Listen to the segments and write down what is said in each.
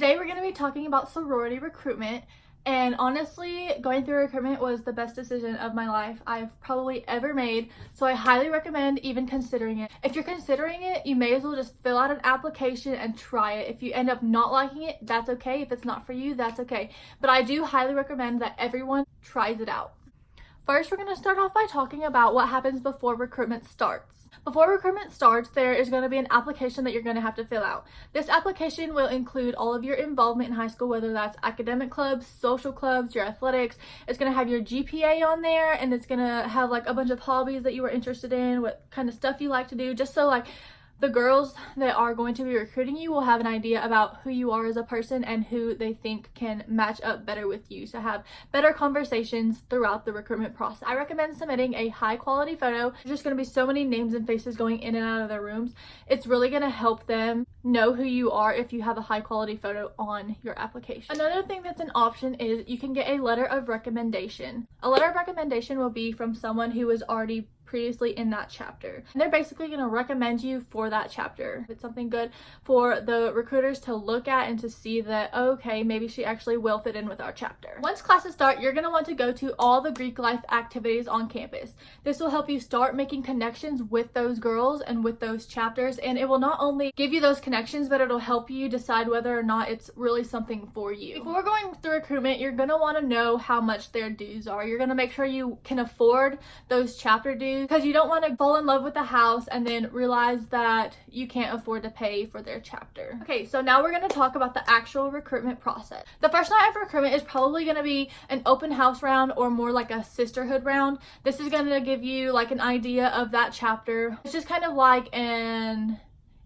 Today we're going to be talking about sorority recruitment, and honestly, going through recruitment was the best decision of my life I've probably ever made, so I highly recommend even considering it. If you're considering it, you may as well just fill out an application and try it. If you end up not liking it, that's okay. If it's not for you, that's okay. But I do highly recommend that everyone tries it out. First, we're going to start off by talking about what happens before recruitment starts. Before recruitment starts, there is going to be an application that you're going to have to fill out. This application will include all of your involvement in high school, whether that's academic clubs, social clubs, your athletics. It's going to have your GPA on there, and it's going to have like a bunch of hobbies that you were interested in, what kind of stuff you like to do, just so like the girls that are going to be recruiting you will have an idea about who you are as a person and who they think can match up better with you, so have better conversations throughout the recruitment process. I recommend submitting a high quality photo. There's just going to be so many names and faces going in and out of their rooms. It's really going to help them know who you are if you have a high quality photo on your application. Another thing that's an option is you can get a letter of recommendation. A letter of recommendation will be from someone who was already previously in that chapter, and they're basically going to recommend you for that chapter. It's something good for the recruiters to look at and to see that, okay, maybe she actually will fit in with our chapter. Once classes start, you're going to want to go to all the Greek life activities on campus. This will help you start making connections with those girls and with those chapters, and it will not only give you those connections, but it'll help you decide whether or not it's really something for you. Before going through recruitment, you're going to want to know how much their dues are. You're going to make sure you can afford those chapter dues, because you don't want to fall in love with the house and then realize that you can't afford to pay for their chapter. Okay, so now we're going to talk about the actual recruitment process. The first night of recruitment is probably going to be an open house round, or more like a sisterhood round. This is going to give you like an idea of that chapter. It's just kind of like an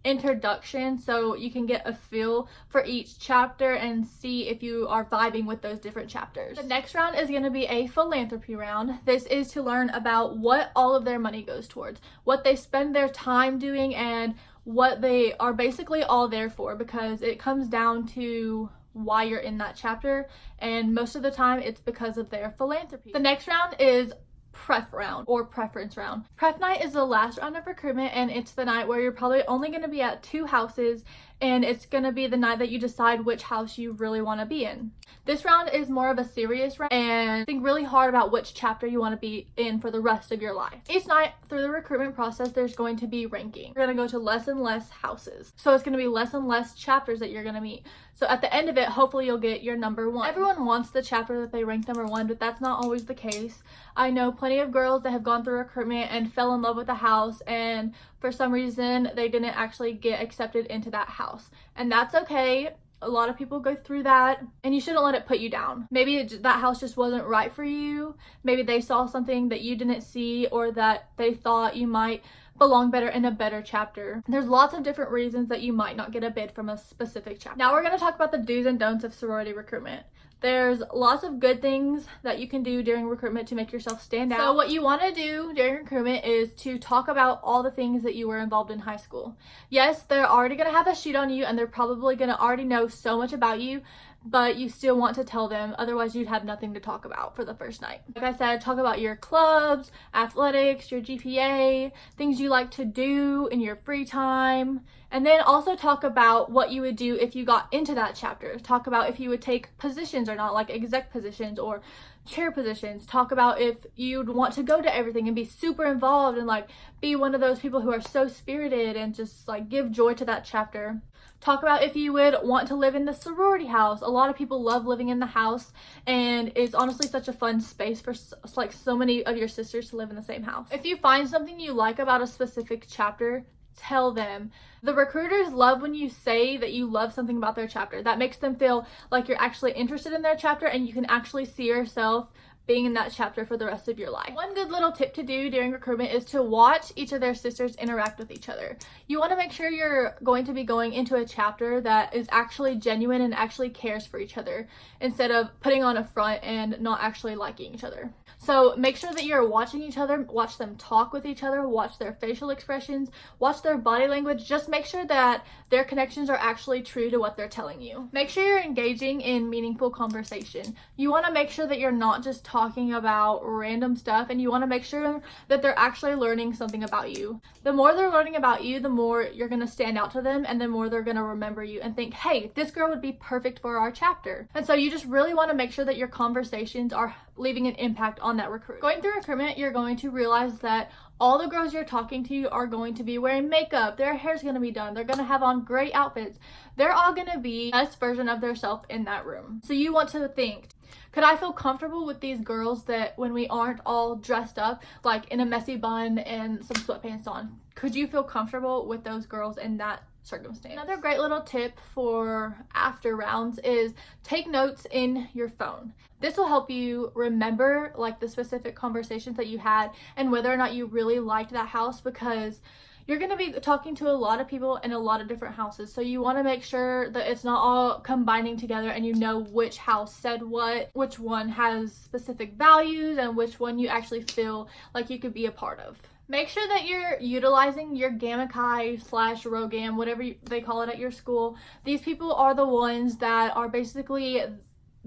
introduction, so you can get a feel for each chapter and see if you are vibing with those different chapters. The next round is going to be a philanthropy round. This is to learn about what all of their money goes towards, what they spend their time doing, and what they are basically all there for, because it comes down to why you're in that chapter, and most of the time it's because of their philanthropy. The next round is pref round, or preference round. Pref night is the last round of recruitment, and it's the night where you're probably only going to be at 2 houses, and it's going to be the night that you decide which house you really want to be in. This round is more of a serious round, and think really hard about which chapter you want to be in for the rest of your life. Each night through the recruitment process, there's going to be ranking. You're going to go to less and less houses, so it's going to be less and less chapters that you're going to meet. So at the end of it, hopefully you'll get your number 1. Everyone wants the chapter that they rank number 1, but that's not always the case. I know plenty of girls that have gone through recruitment and fell in love with the house, and for some reason they didn't actually get accepted into that house, and that's okay. A lot of people go through that, and you shouldn't let it put you down. Maybe that house just wasn't right for you. Maybe they saw something that you didn't see, or that they thought you might belong better in a better chapter. There's lots of different reasons that you might not get a bid from a specific chapter. Now we're going to talk about the do's and don'ts of sorority recruitment. There's lots of good things that you can do during recruitment to make yourself stand out. So what you want to do during recruitment is to talk about all the things that you were involved in high school. Yes, they're already going to have a sheet on you, and they're probably going to already know so much about you, but you still want to tell them, otherwise you'd have nothing to talk about for the first night. Like I said, talk about your clubs, athletics, your GPA, things you like to do in your free time, and then also talk about what you would do if you got into that chapter. Talk about if you would take positions or not, like exec positions or chair positions. Talk about if you'd want to go to everything and be super involved and like be one of those people who are so spirited and just like give joy to that chapter. Talk about if you would want to live in the sorority house. A lot of people love living in the house, and it's honestly such a fun space for like so many of your sisters to live in the same house. If you find something you like about a specific chapter, tell them. The recruiters love when you say that you love something about their chapter. That makes them feel like you're actually interested in their chapter, and you can actually see yourself being in that chapter for the rest of your life. One good little tip to do during recruitment is to watch each of their sisters interact with each other. You want to make sure you're going to be going into a chapter that is actually genuine and actually cares for each other, instead of putting on a front and not actually liking each other. So make sure that you're watching each other, watch them talk with each other, watch their facial expressions, watch their body language. Just make sure that their connections are actually true to what they're telling you. Make sure you're engaging in meaningful conversation. You want to make sure that you're not just talking about random stuff, and you want to make sure that they're actually learning something about you. The more they're learning about you, the more you're going to stand out to them, and the more they're going to remember you and think, hey, this girl would be perfect for our chapter. And so you just really want to make sure that your conversations are leaving an impact on that recruit. Going through recruitment, you're going to realize that all the girls you're talking to are going to be wearing makeup, their hair's going to be done, they're going to have on great outfits. They're all going to be the best version of themselves in that room. So you want to think, could I feel comfortable with these girls that when we aren't all dressed up, like in a messy bun and some sweatpants on? Could you feel comfortable with those girls in that circumstance? Another great little tip for after rounds is take notes in your phone. This will help you remember like the specific conversations that you had and whether or not you really liked that house, because you're going to be talking to a lot of people in a lot of different houses. So you want to make sure that it's not all combining together and you know which house said what, which one has specific values, and which one you actually feel like you could be a part of. Make sure that you're utilizing your Gamma Chi / Rogam, whatever they call it at your school. These people are the ones that are basically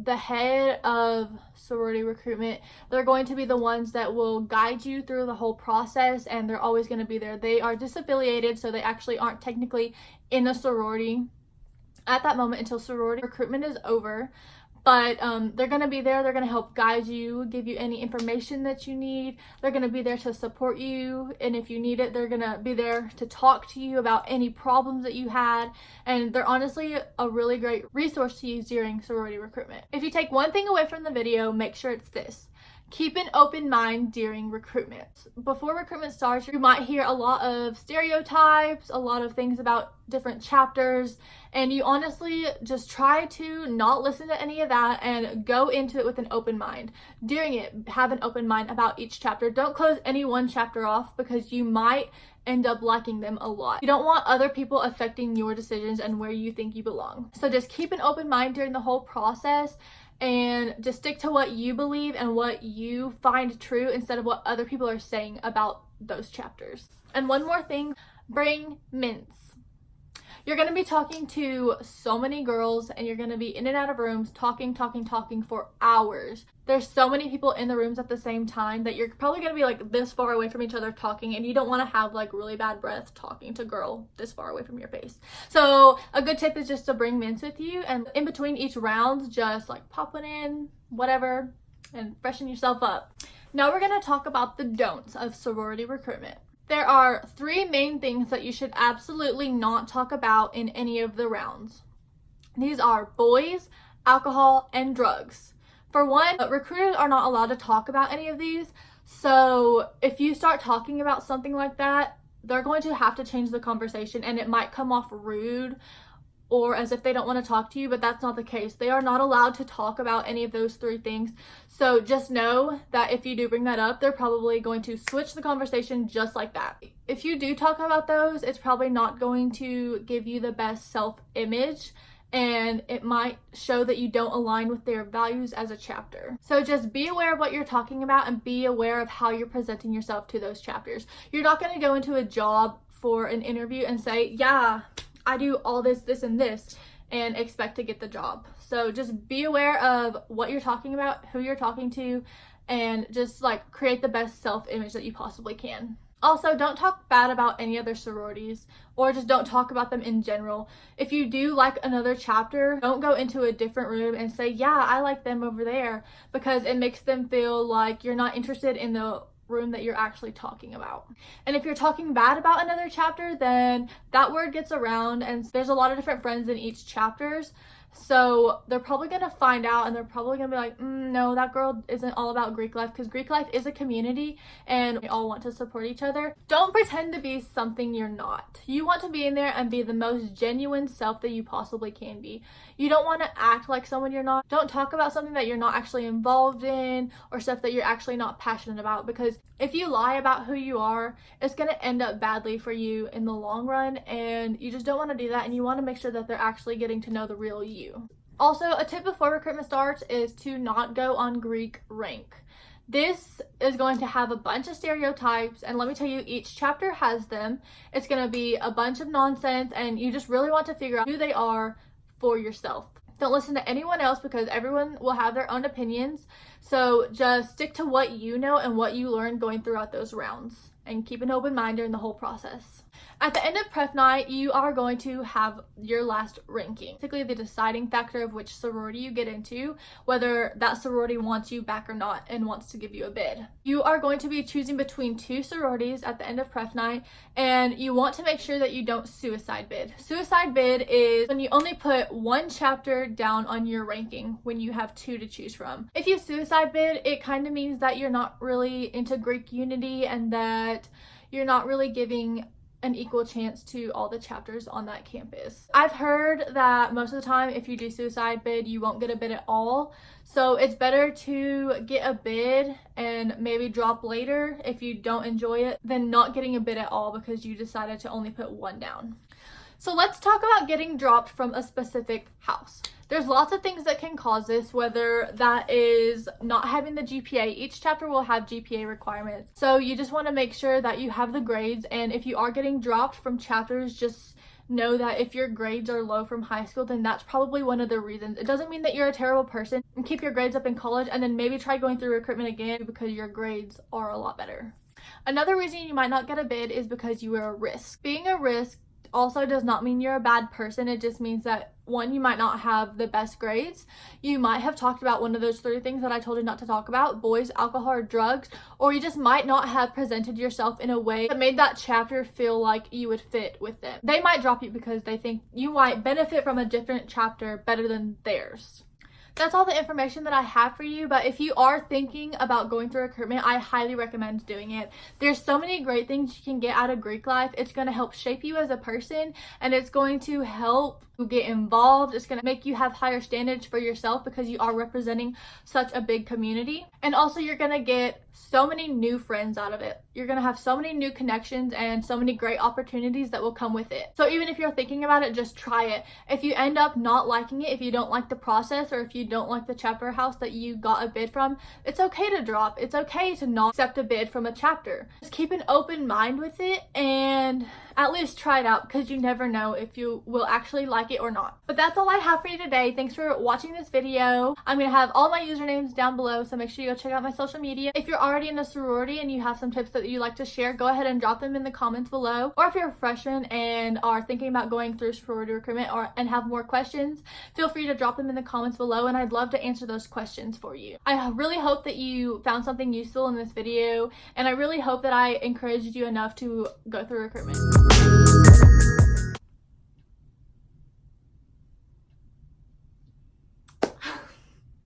the head of sorority recruitment. They're going to be the ones that will guide you through the whole process, and they're always going to be there. They are disaffiliated, so they actually aren't technically in a sorority at that moment until sorority recruitment is over. But they're going to be there. They're going to help guide you, give you any information that you need. They're going to be there to support you. And if you need it, they're going to be there to talk to you about any problems that you had. And they're honestly a really great resource to use during sorority recruitment. If you take one thing away from the video, make sure it's this. Keep an open mind during recruitment. Before recruitment starts, you might hear a lot of stereotypes, a lot of things about different chapters, and you honestly just try to not listen to any of that and go into it with an open mind. During it, have an open mind about each chapter. Don't close any one chapter off, because you might end up liking them a lot. You don't want other people affecting your decisions and where you think you belong. So just keep an open mind during the whole process, and just stick to what you believe and what you find true instead of what other people are saying about those chapters. And one more thing, bring mints. You're going to be talking to so many girls, and you're going to be in and out of rooms talking for hours. There's so many people in the rooms at the same time that you're probably going to be like this far away from each other talking, and you don't want to have like really bad breath talking to a girl this far away from your face. So a good tip is just to bring mints with you, and in between each round, just like pop one in, whatever, and freshen yourself up. Now we're going to talk about the don'ts of sorority recruitment. There are 3 main things that you should absolutely not talk about in any of the rounds. These are boys, alcohol, and drugs. For one, recruiters are not allowed to talk about any of these. So if you start talking about something like that, they're going to have to change the conversation, and it might come off rude or as if they don't want to talk to you, but that's not the case. They are not allowed to talk about any of those 3 things. So just know that if you do bring that up, they're probably going to switch the conversation just like that. If you do talk about those, it's probably not going to give you the best self-image, and it might show that you don't align with their values as a chapter. So just be aware of what you're talking about, and be aware of how you're presenting yourself to those chapters. You're not going to go into a job for an interview and say, yeah, I do all this, this, and this, and expect to get the job. So just be aware of what you're talking about, who you're talking to, and just like create the best self-image that you possibly can. Also, don't talk bad about any other sororities, or just don't talk about them in general. If you do like another chapter, don't go into a different room and say, yeah, I like them over there, because it makes them feel like you're not interested in the room that you're actually talking about. And if you're talking bad about another chapter, then that word gets around, and there's a lot of different friends in each chapters. So they're probably going to find out, and they're probably going to be like, no, that girl isn't all about Greek life, because Greek life is a community and we all want to support each other. Don't pretend to be something you're not. You want to be in there and be the most genuine self that you possibly can be. You don't want to act like someone you're not. Don't talk about something that you're not actually involved in, or stuff that you're actually not passionate about, because if you lie about who you are, it's going to end up badly for you in the long run, and you just don't want to do that, and you want to make sure that they're actually getting to know the real you. Also, a tip before recruitment starts is to not go on Greek rank. This is going to have a bunch of stereotypes, and let me tell you, each chapter has them. It's going to be a bunch of nonsense, and you just really want to figure out who they are for yourself. Don't listen to anyone else because everyone will have their own opinions. So just stick to what you know and what you learn going throughout those rounds, and keep an open mind during the whole process. At the end of prep night, you are going to have your last ranking, basically the deciding factor of which sorority you get into, whether that sorority wants you back or not and wants to give you a bid. You are going to be choosing between 2 sororities at the end of prep night, and you want to make sure that you don't suicide bid. Suicide bid is when you only put 1 chapter down on your ranking when you have 2 to choose from. If you suicide bid, it kind of means that you're not really into Greek unity and that you're not really giving an equal chance to all the chapters on that campus. I've heard that most of the time if you do suicide bid, you won't get a bid at all. So it's better to get a bid and maybe drop later if you don't enjoy it than not getting a bid at all because you decided to only put 1 down. So let's talk about getting dropped from a specific house. There's lots of things that can cause this, whether that is not having the GPA. Each chapter will have GPA requirements. So you just want to make sure that you have the grades, and if you are getting dropped from chapters, just know that if your grades are low from high school, then that's probably one of the reasons. It doesn't mean that you're a terrible person, and keep your grades up in college and then maybe try going through recruitment again because your grades are a lot better. Another reason you might not get a bid is because you are a risk. Being a risk also does not mean you're a bad person. It just means that, one, you might not have the best grades. You might have talked about one of those 3 things that I told you not to talk about: boys, alcohol, or drugs. Or you just might not have presented yourself in a way that made that chapter feel like you would fit with them. They might drop you because they think you might benefit from a different chapter better than theirs. That's all the information that I have for you, but if you are thinking about going through recruitment, I highly recommend doing it. There's so many great things you can get out of Greek life. It's going to help shape you as a person, and it's going to help you get involved. It's going to make you have higher standards for yourself because you are representing such a big community. And also, you're going to get so many new friends out of it. You're going to have so many new connections and so many great opportunities that will come with it. So even if you're thinking about it, just try it. If you end up not liking it, if you don't like the process, or if you don't like the chapter house that you got a bid from, it's okay to drop. It's okay to not accept a bid from a chapter. Just keep an open mind with it and at least try it out, because you never know if you will actually like it or not. But that's all I have for you today. Thanks for watching this video. I'm going to have all my usernames down below, so make sure you go check out my social media. If you're already in a sorority and you have some tips that you'd like to share, go ahead and drop them in the comments below. Or if you're a freshman and are thinking about going through sorority recruitment and have more questions, feel free to drop them in the comments below, and I'd love to answer those questions for you. I really hope that you found something useful in this video, and I really hope that I encouraged you enough to go through recruitment.